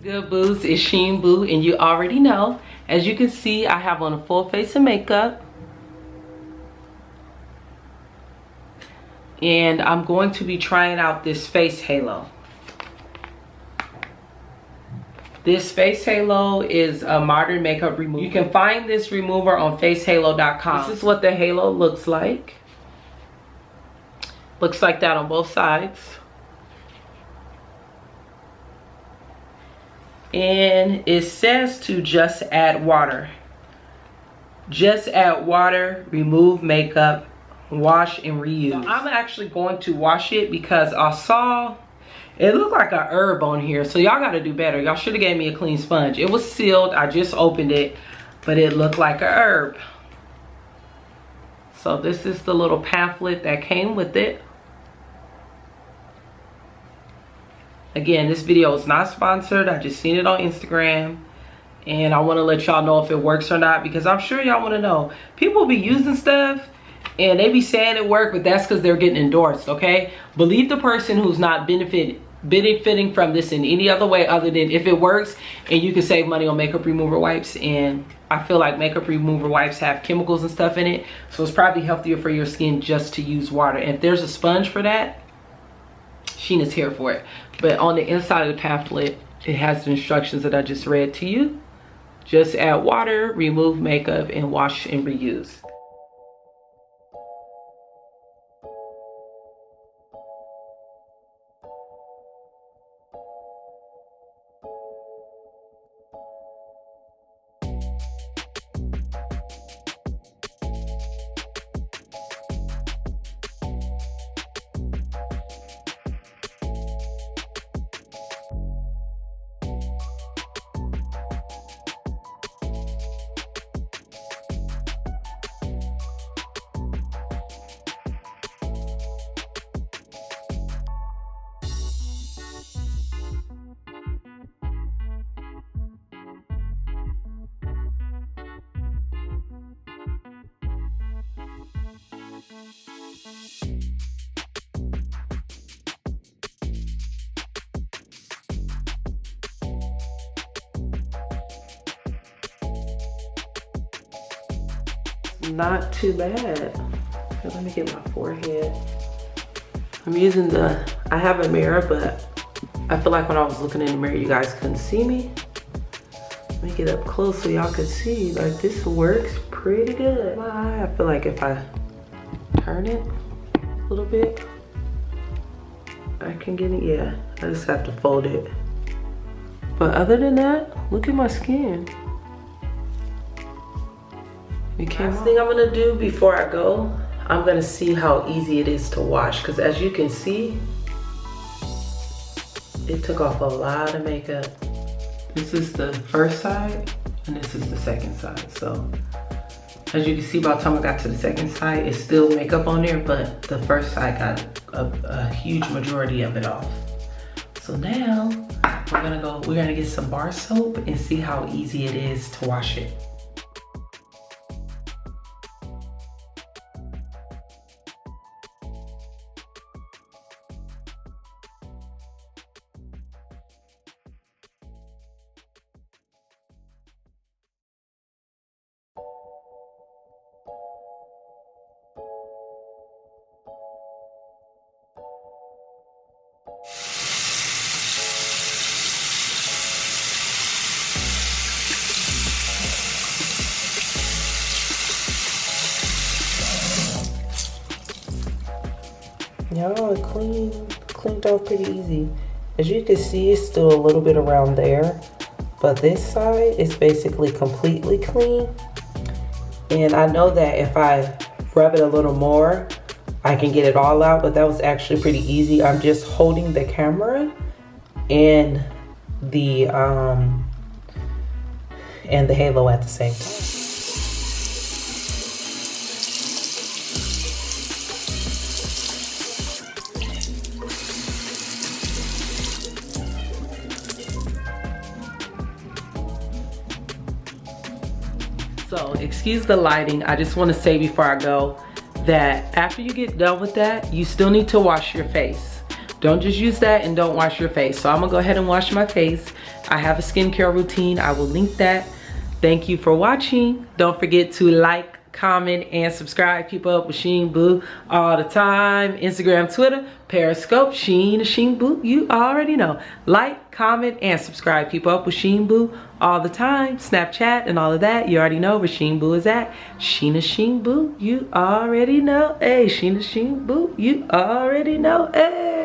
Good boos, it's Sheen Boo, and you already know. As you can see, I have on a full face of makeup. And I'm going to be trying out this face halo. This face halo is a modern makeup remover. You can find this remover on facehalo.com. This is what the halo looks like. Looks like that on both sides. And it says to just add water. Just add water, remove makeup, wash and reuse. So I'm actually going to wash it because I saw it looked like a herb on here. So y'all gotta do better. Y'all should have gave me a clean sponge. It was sealed, I just opened it, but it looked like a herb. So this is the little pamphlet that came with it. Again, this video is not sponsored. I just seen it on Instagram. And I want to let y'all know if it works or not, because I'm sure y'all want to know. People be using stuff and they be saying it work, but that's because they're getting endorsed, okay? Believe the person who's not benefiting from this in any other way other than if it works and you can save money on makeup remover wipes. And I feel like makeup remover wipes have chemicals and stuff in it. So it's probably healthier for your skin just to use water. And if there's a sponge for that, Sheen is here for it. But on the inside of the pamphlet, it has the instructions that I just read to you. Just add water, remove makeup, and wash and reuse. Not too bad. Okay, let me get my forehead. I'm using I have a mirror, but I feel like when I was looking in the mirror, you guys couldn't see me. Let me get up close so y'all could see. Like, this works pretty good. My eye, I feel like if I turn it a little bit, I can get it. Yeah, I just have to fold it. But other than that, look at my skin. Last thing I'm gonna do before I go, I'm gonna see how easy it is to wash, because as you can see, it took off a lot of makeup. This is the first side and this is the second side. So as you can see, by the time I got to the second side, it's still makeup on there, but the first side got a huge majority of it off. So now we're gonna get some bar soap and see how easy it is to wash it. Y'all, it cleaned off pretty easy. As you can see, it's still a little bit around there, but this side is basically completely clean. And I know that if I rub it a little more, I can get it all out, but that was actually pretty easy. I'm just holding the camera and the halo at the same time. So excuse the lighting. I just want to say before I go that after you get done with that, you still need to wash your face. Don't just use that and don't wash your face. So I'm gonna go ahead and wash my face. I have a skincare routine. I will link that. Thank you for watching. Don't forget to like, comment, and subscribe. Keep up with Sheen Boo all the time. Instagram, Twitter, Periscope, Sheen Boo. You already know. Like, comment, and subscribe. Keep up with Sheen Boo all the time. Snapchat and all of that. You already know where Sheen Boo is at. Sheen Boo. You already know. Hey, Sheen Boo. You already know. Hey.